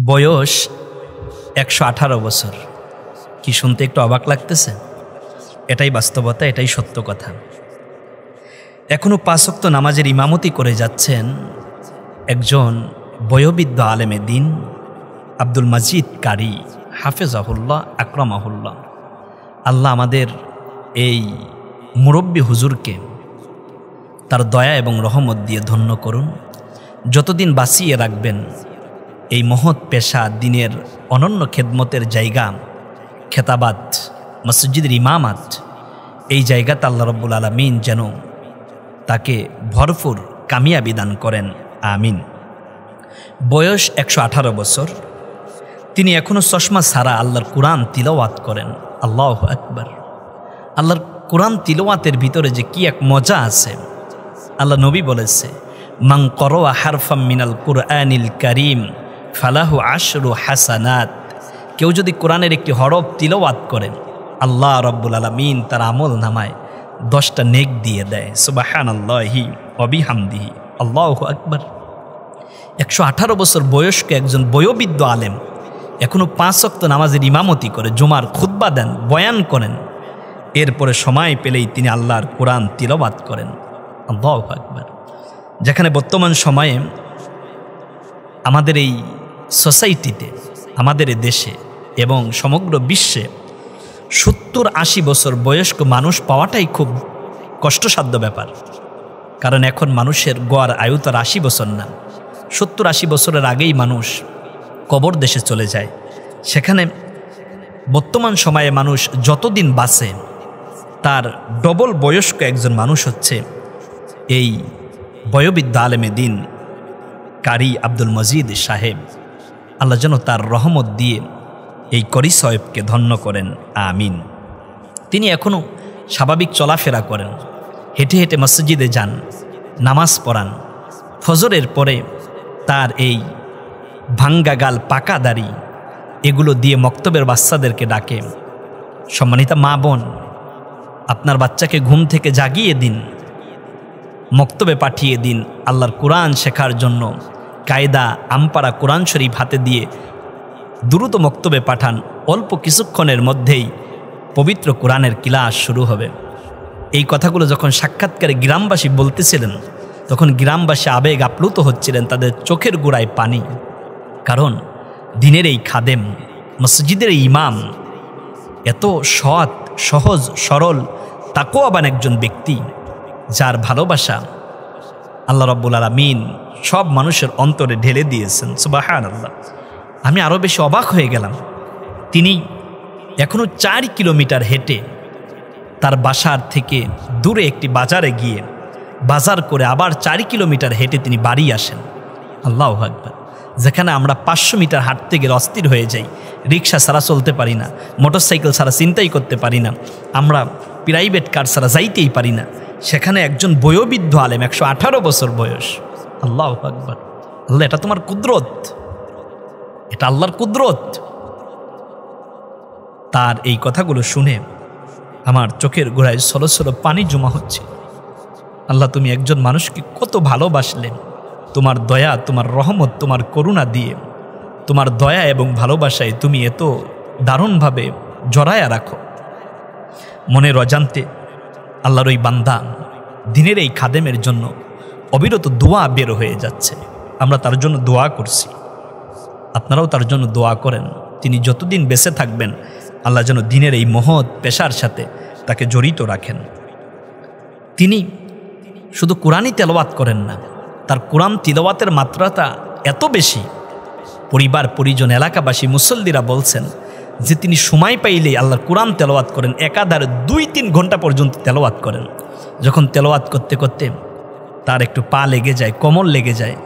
বয়স ১১৮ বছর। কি শুনতে একটু অবাক লাগতেছে? এটাই বাস্তবতা, এটাই সত্য কথা। এখনও ৫ ওয়াক্ত নামাজের ইমামতি করে যাচ্ছেন একজন বয়োবৃদ্ধ আলেমে দ্বীন আব্দুল মজিদ কারি হাফেজাহুল্লাহ আকরামাহুল্লাহ। আল্লাহ আমাদের এই মুরব্বী হুজুরকে তার দয়া এবং রহমত দিয়ে ধন্য করুন। যতদিন বাঁচিয়ে রাখবেন এই মহৎ পেশা, দিনের অনন্য খেদমতের জায়গা, খেতাবাত, মসজিদের ইমামাত, এই জায়গাতে আল্লাহ রব্বুল আলামিন যেন তাকে ভরপুর কামিয়াবি দান করেন, আমিন। বয়স ১১৮ বছর। তিনি এখনও চশমা ছাড়া আল্লাহর কুরআন তিলাওয়াত করেন। আল্লাহু আকবার। আল্লাহর কুরআন তিলাওয়াতের ভিতরে যে কি এক মজা আছে। আল্লাহ নবী বলেছে, মান করা হারফাম মিনাল কুরআনিল কারীম ফালাহু আশরু হাসানাত। কেউ যদি কোরআনের একটি হরফ তিলাওয়াত করেন, আল্লাহ রব্বুল আলামিন তার আমল নামায় 10টা নেক দিয়ে দেয়। সুবহানাল্লাহি ওয়া বিহামদিহি, আল্লাহু আকবার। ১১৮ বছর বয়স্ক একজন বয়োবৃদ্ধ আলেম এখনও ৫ ওয়াক্ত নামাজের ইমামতি করে, জুমার খুতবা দেন, বয়ান করেন। এরপরে সময় পেলেই তিনি আল্লাহর কোরআন তিলাওয়াত করেন। আল্লাহু আকবার। যেখানে বর্তমান সময়ে আমাদের এই সোসাইটিতে, আমাদের এই দেশে এবং সমগ্র বিশ্বে ৭০-৮০ বছর বয়স্ক মানুষ পাওয়াটাই খুব কষ্টসাধ্য ব্যাপার। কারণ এখন মানুষের গড় আয়ু তার ৮০ বছর না। ৭০-৮০ বছরের আগেই মানুষ কবর দেশে চলে যায়। সেখানে বর্তমান সময়ে মানুষ যতদিন বাঁচে তার ডবল বয়স্ক একজন মানুষ হচ্ছে এই বয়োবৃদ্ধ আলেমে দ্বীন কারি আব্দুল মজিদ সাহেব। আল্লাহ যেন তার রহমত দিয়ে এই করি সাহেবকে ধন্য করেন, আমিন। তিনি এখনও স্বাভাবিক চলাফেরা করেন, হেঁটে হেঁটে মসজিদে যান, নামাজ পড়ান। ফজরের পরে তার এই ভাঙ্গা গাল, পাকা দাড়ি, এগুলো দিয়ে মক্তবের বাচ্চাদেরকে ডাকে, সম্মানিতা মা বোন, আপনার বাচ্চাকে ঘুম থেকে জাগিয়ে দিন, মক্তবে পাঠিয়ে দিন, আল্লাহর কোরআন শেখার জন্য কায়দা আমপারা কোরআন শরীফ হাতে দিয়ে দ্রুত মক্তবে পাঠান। অল্প কিছুক্ষণের মধ্যেই পবিত্র কোরআনের ক্লাস শুরু হবে। এই কথাগুলো যখন সাক্ষাৎকারে গ্রামবাসী বলতেছিলেন, তখন গ্রামবাসী আবেগ আপ্লুত হচ্ছিলেন, তাদের চোখের গোড়ায় পানি। কারণ দিনের এই খাদেম, মসজিদের এই ইমাম এত সৎ, সহজ, সরল, তাকওয়াবান একজন ব্যক্তি, যার ভালোবাসা আল্লাহ রব্বুল আলামিন সব মানুষের অন্তরে ঢেলে দিয়েছেন। সুবহানাল্লাহ। আমি আরও বেশি অবাক হয়ে গেলাম। তিনি এখনও 4 কিলোমিটার হেঁটে তার বাসার থেকে দূরে একটি বাজারে গিয়ে বাজার করে আবার 4 কিলোমিটার হেঁটে তিনি বাড়ি আসেন। আল্লাহু আকবার। যেখানে আমরা 500 মিটার হাঁটতে গেলে অস্থির হয়ে যাই, রিক্সা ছাড়া চলতে পারি না, মোটরসাইকেল ছাড়া চিন্তাই করতে পারি না, আমরা প্রাইভেট কার ছাড়া যাইতেই পারি না, সেখানে একজন বয়োবৃদ্ধ আলেম, ১১৮ বছর বয়স। আল্লাহু আকবার। আল্লাহ, এটা তোমার কুদরত, এটা আল্লাহর কুদরত। তার এই কথাগুলো শুনে আমার চোখের গোড়ায় সলসল পানি জমা হচ্ছে। আল্লাহ, তুমি একজন মানুষকে কত ভালোবাসলেন, তোমার দয়া, তোমার রহমত, তোমার করুণা দিয়ে, তোমার দয়া এবং ভালোবাসায় তুমি এত দারুণভাবে জড়ায়া রাখো। মনের অজান্তে আল্লাহর ওই বান্দা দিনের এই খাদেমের জন্য অবিরত দোয়া বের হয়ে যাচ্ছে। আমরা তার জন্য দোয়া করছি, আপনারাও তার জন্য দোয়া করেন। তিনি যতদিন বেঁচে থাকবেন আল্লাহ যেন দিনের এই মহৎ পেশার সাথে তাকে জড়িত রাখেন। তিনি শুধু কোরআনই তেলাওয়াত করেন না, তার কোরআন তিলাওয়াতের মাত্রাটা এত বেশি, পরিবার পরিজন এলাকাবাসী মুসল্লিরা বলছেন যে তিনি সময় পাইলেই আল্লাহর কোরআন তেলাওয়াত করেন, একাধারে 2-3 ঘন্টা পর্যন্ত তেলাওয়াত করেন। যখন তেলাওয়াত করতে করতে তার একটু পা লেগে যায়, কোমর লেগে যায়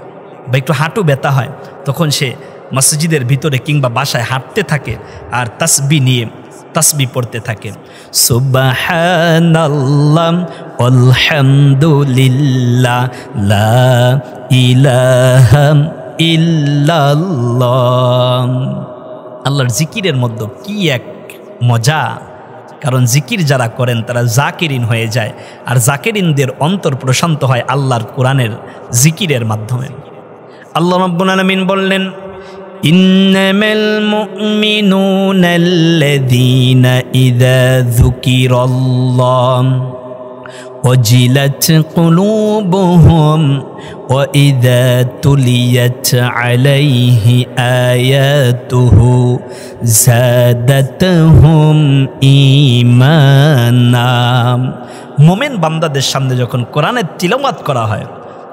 বা একটু হাঁটু ব্যথা হয়, তখন সে মসজিদের ভিতরে কিংবা বাসায় হাঁটতে থাকে আর তাসবিহ নিয়ে তাসবিহ পড়তে থাকে। সুবহানাল্লাহ আলহামদুলিল্লাহ লা ইলাহা ইল্লাল্লাহ। আল্লাহর জিকিরের মধ্যে কি এক মজা। কারণ জিকির যারা করেন তারা জাকিরিন হয়ে যায়, আর জাকিরিনদের অন্তর প্রশান্ত হয় আল্লাহর কোরআনের জিকিরের মাধ্যমে। আল্লাহ রাব্বুল আলামিন বললেন, ইন্নামাল মুমিনুনা আল্লাযীনা ইযা যুকিরাল্লাহ ওয়াজিলাত কুলুবুহুম وإذا تليت عليه آياته زادتهم إيمانا মোমেন বান্দাদের সামনে যখন কোরআনের তিলাওয়াত করা হয়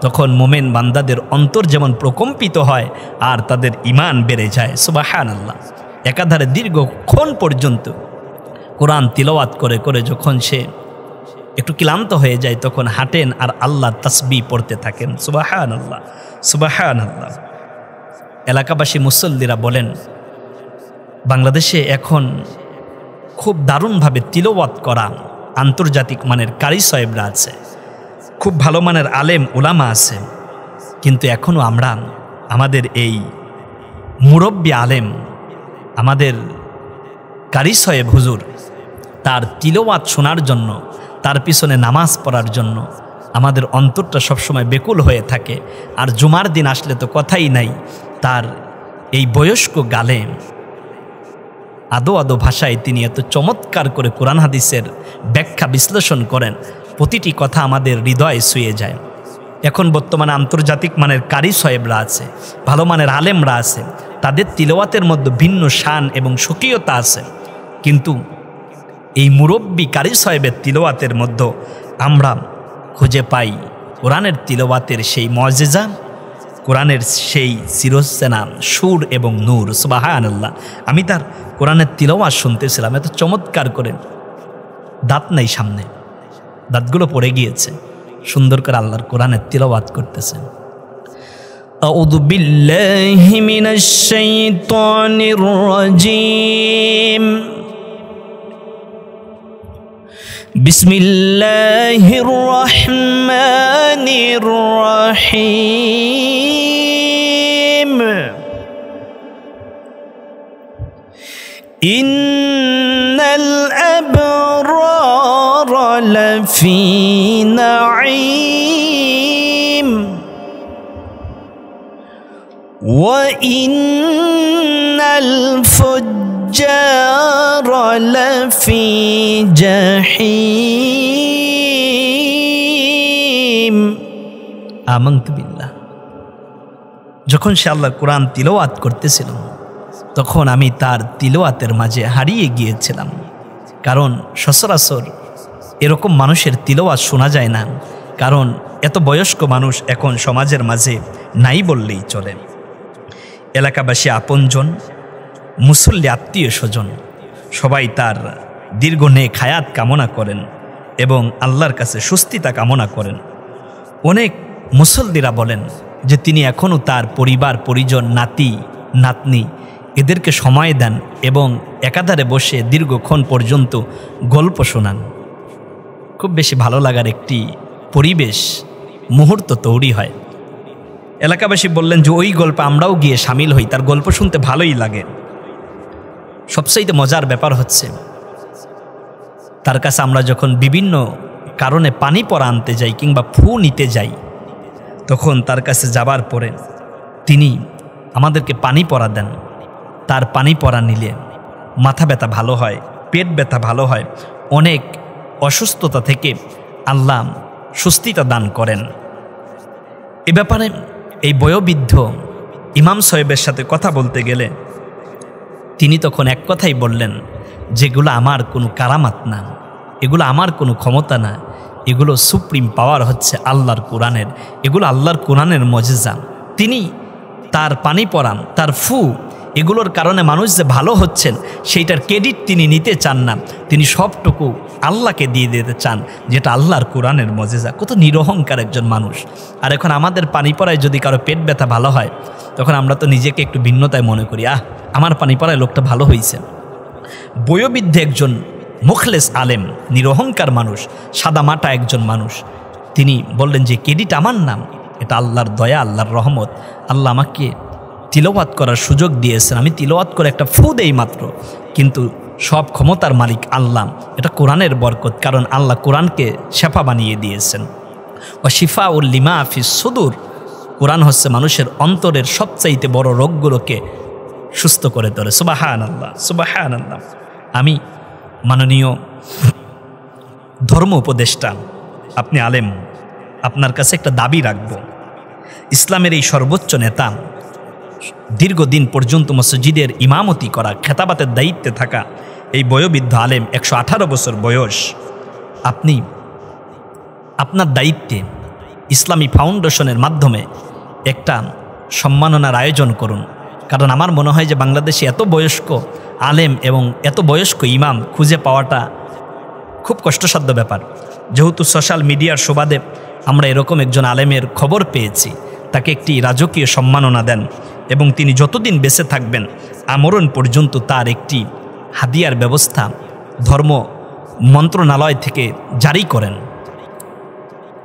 তখন মোমেন বান্দাদের অন্তর যেমন প্রকম্পিত হয় আর তাদের ঈমান বেড়ে যায়। সুবহানাল্লাহ। একাধারে দীর্ঘক্ষণ পর্যন্ত কোরআন তিলাওয়াত করে করে যখন সে একটু ক্লান্ত হয়ে যায় তখন হাঁটেন আর আল্লাহ তাসবিহ পড়তে থাকেন। সুবহানাল্লাহ, সুবহানাল্লাহ। এলাকাবাসী মুসল্লিরা বলেন বাংলাদেশে এখন খুব দারুণভাবে তিলাওয়াত করা আন্তর্জাতিক মানের কারি সাহেবরা আছে, খুব ভালো মানের আলেম উলামা আছে, কিন্তু এখনও আমরা আমাদের এই মুরব্বী আলেম আমাদের কারি সাহেব হুজুর তার তিলাওয়াত শোনার জন্য, তার পিছনে নামাজ পড়ার জন্য আমাদের অন্তরটা সবসময় বেকুল হয়ে থাকে। আর জুমার দিন আসলে তো কথাই নাই, তার এই বয়স্ক গালে আদো আদো ভাষায় তিনি এত চমৎকার করে কোরআন হাদিসের ব্যাখ্যা বিশ্লেষণ করেন, প্রতিটি কথা আমাদের হৃদয়ে ছুঁয়ে যায়। এখন বর্তমানে আন্তর্জাতিক মানের কারি সাহেবরা আছে, ভালো মানের আলেমরা আছে, তাদের তিলাওয়াতের মধ্যে ভিন্ন শান এবং স্বকীয়তা আছে, কিন্তু এই মুরব্বী কারি সাহেবের তিলাওয়াতের মধ্যে আমরা খুঁজে পাই কোরআনের তিলাওয়াতের সেই মুআজিজা, কোরআনের সেই চিরচেনা সুর এবং নূর। সুবহানাল্লাহ। আমি তার কোরআনের তিলাওয়াত শুনতেছিলাম, এত চমৎকার করে, দাঁত নাই সামনে, দাঁতগুলো পড়ে গিয়েছে, সুন্দর করে আল্লাহর কোরআনের তিলাওয়াত করতেছেন। আউযু বিল্লাহি মিনাশ শাইতানির রাজীম। বিসমিল্লাহির রহমানির রহিম। ইন্নাল আবরারা লাফি নাঈম ওয়া ইন্নাল ফুজ্জারা লাফি জাহিম। আমানতু বিল্লাহ। যখন সে আল্লাহর কোরআন তিলাওয়াত করতেছিল তখন আমি তার তিলাওয়াতের মাঝে হারিয়ে গিয়েছিলাম, কারণ সচরাচর এরকম মানুষের তিলাওয়াত শোনা যায় না, কারণ এত বয়স্ক মানুষ এখন সমাজের মাঝে নাই বললেই চলে। এলাকাবাসী, আপনজন, মুসল্লি, আত্মীয় স্বজন সবাই তার দীর্ঘ নেক হায়াত কামনা করেন এবং আল্লাহর কাছে সুস্থতা কামনা করেন। অনেক মুসল্লিরা বলেন যে তিনি এখনও তার পরিবার পরিজন, নাতি নাতনি এদেরকে সময় দেন এবং একাধারে বসে দীর্ঘক্ষণ পর্যন্ত গল্প শোনান। খুব বেশি ভালো লাগার একটি পরিবেশ মুহূর্ত তৈরি হয়। এলাকাবাসী বললেন যে ওই গল্পে আমরাও গিয়ে সামিল হই, তার গল্প শুনতে ভালোই লাগে। সবচেয়ে মজার ব্যাপার হচ্ছে তার কাছে আমরা যখন বিভিন্ন কারণে পানি পরা আনতে যাই কিংবা ফু নিতে যাই, তখন তার কাছে যাবার পরে তিনি আমাদেরকে পানি পরা দেন। তার পানি পরা নিলে মাথা ব্যথা ভালো হয়, পেট ব্যথা ভালো হয়, অনেক অসুস্থতা থেকে আল্লাহ সুস্থতা দান করেন। এ ব্যাপারে এই বয়োবৃদ্ধ ইমাম সাহেবের সাথে কথা বলতে গেলে তিনি তখন এক কথাই বললেন, যেগুলো আমার কোনো কারামাত না, এগুলো আমার কোনো ক্ষমতা না, এগুলো সুপ্রিম পাওয়ার হচ্ছে আল্লাহর কোরআনের, এগুলো আল্লাহর কোরআনের মুজিজা। তিনি তার পানি পরান, তার ফু, এগুলোর কারণে মানুষ যে ভালো হচ্ছেন সেইটার ক্রেডিট তিনি নিতে চান না, তিনি সবটুকু আল্লাহকে দিয়ে দিতে চান, যেটা আল্লাহর কোরআনের মুজিজা। কত নিরহংকার একজন মানুষ। আর এখন আমাদের পানি পরায় যদি কারো পেট ব্যথা ভালো হয় তখন আমরা তো নিজেকে একটু ভিন্নতায় মনে করি, আমার পানি পরায় লোকটা ভালো হয়েছে। বয়োবৃদ্ধ একজন মুখলেস আলেম, নিরহংকার মানুষ, সাদামাটা একজন মানুষ, তিনি বললেন যে ক্রেডিট আমার নাম, এটা আল্লাহর দয়া, আল্লাহর রহমত। আল্লাহ আমাকে তিলাওয়াত করার সুযোগ দিয়েছেন, আমি তিলাওয়াত করে একটা ফু দেই মাত্র, কিন্তু সব ক্ষমতার মালিক আল্লাহ, এটা কোরআনের বরকত, কারণ আল্লাহ কোরআনকে শেফা বানিয়ে দিয়েছেন। ও শিফা উল লিমা ফিস সুদূর, কোরআন হচ্ছে মানুষের অন্তরের সবচাইতে বড় রোগগুলোকে সুস্থ করে তোলে। সুবহানাল্লাহ, সুবহানাল্লাহ। আমি মাননীয় ধর্ম উপদেষ্টা, আপনি আলেম, আপনার কাছে একটা দাবি রাখব। ইসলামের এই সর্বোচ্চ নেতা, দীর্ঘদিন পর্যন্ত মসজিদের ইমামতি করা, খেতাবাতের দায়িত্বে থাকা এই বয়োবৃদ্ধ আলেম, 118 বছর বয়স, আপনি আপনার দায়িত্বে ইসলামী ফাউন্ডেশনের মাধ্যমে একটা সম্মাননার আয়োজন করুন। কারণ আমার মনে হয় যে বাংলাদেশে এত বয়স্ক আলেম এবং এত বয়স্ক ইমাম খুঁজে পাওয়াটা খুব কষ্টসাধ্য ব্যাপার। যেহেতু সোশ্যাল মিডিয়ার সুবাদে আমরা এরকম একজন আলেমের খবর পেয়েছি, তাকে একটি রাজকীয় সম্মাননা দেন এবং তিনি যতদিন বেঁচে থাকবেন আমরণ পর্যন্ত তার একটি হাদিয়ার ব্যবস্থা ধর্ম মন্ত্রণালয় থেকে জারি করেন।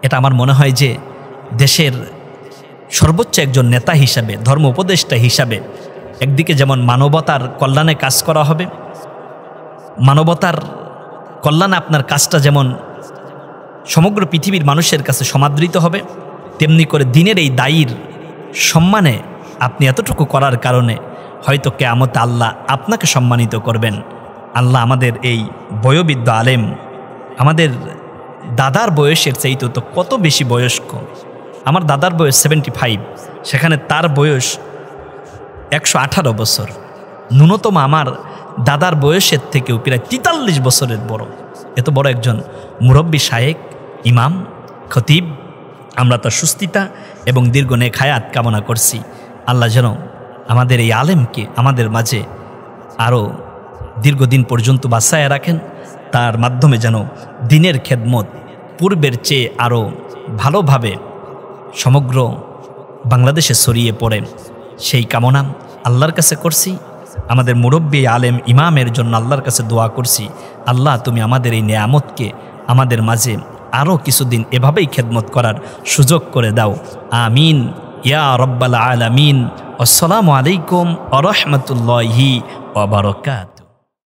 এটা আমার মনে হয় যে দেশের সর্বোচ্চ একজন নেতা হিসাবে, ধর্ম উপদেষ্টা হিসাবে একদিকে যেমন মানবতার কল্যাণে কাজ করা হবে, মানবতার কল্যাণে আপনার কাজটা যেমন সমগ্র পৃথিবীর মানুষের কাছে সমাদৃত হবে, তেমনি করে দিনের এই দায়ীর সম্মানে আপনি এতটুকু করার কারণে হয়তো কিয়ামতে আল্লাহ আপনাকে সম্মানিত করবেন। আল্লাহ আমাদের এই বয়োবৃদ্ধ আলেম, আমাদের দাদার বয়সের চাইতে তো কত বেশি বয়স্ক। আমার দাদার বয়স 75, সেখানে তার বয়স 118 বছর। ন্যূনতম আমার দাদার বয়সের থেকেও প্রায় 43 বছরের বড়। এত বড় একজন মুরব্বী শায়েক, ইমাম, খতিব, আমরা তার সুস্থিতা এবং দীর্ঘ নেক হায়াত কামনা করছি। আল্লাহ যেন আমাদের এই আলেমকে আমাদের মাঝে আরও দীর্ঘদিন পর্যন্ত বাঁচায় রাখেন, তার মাধ্যমে যেন দিনের খেদমত পূর্বের চেয়ে আরও ভালোভাবে সমগ্র বাংলাদেশে ছড়িয়ে পড়ে, সেই কামনা আল্লাহর কাছে করছি। আমাদের মুরব্বী আলেম ইমামের জন্য আল্লাহর কাছে দোয়া করছি, আল্লাহ তুমি আমাদের এই নেয়ামতকে আমাদের মাঝে আরও কিছুদিন এভাবেই খেদমত করার সুযোগ করে দাও। আমিন ইয়া রব্বাল আলামিন। আসসালামু আলাইকুম ওয়া রাহমাতুল্লাহি ওয়া বারাকাতুহু।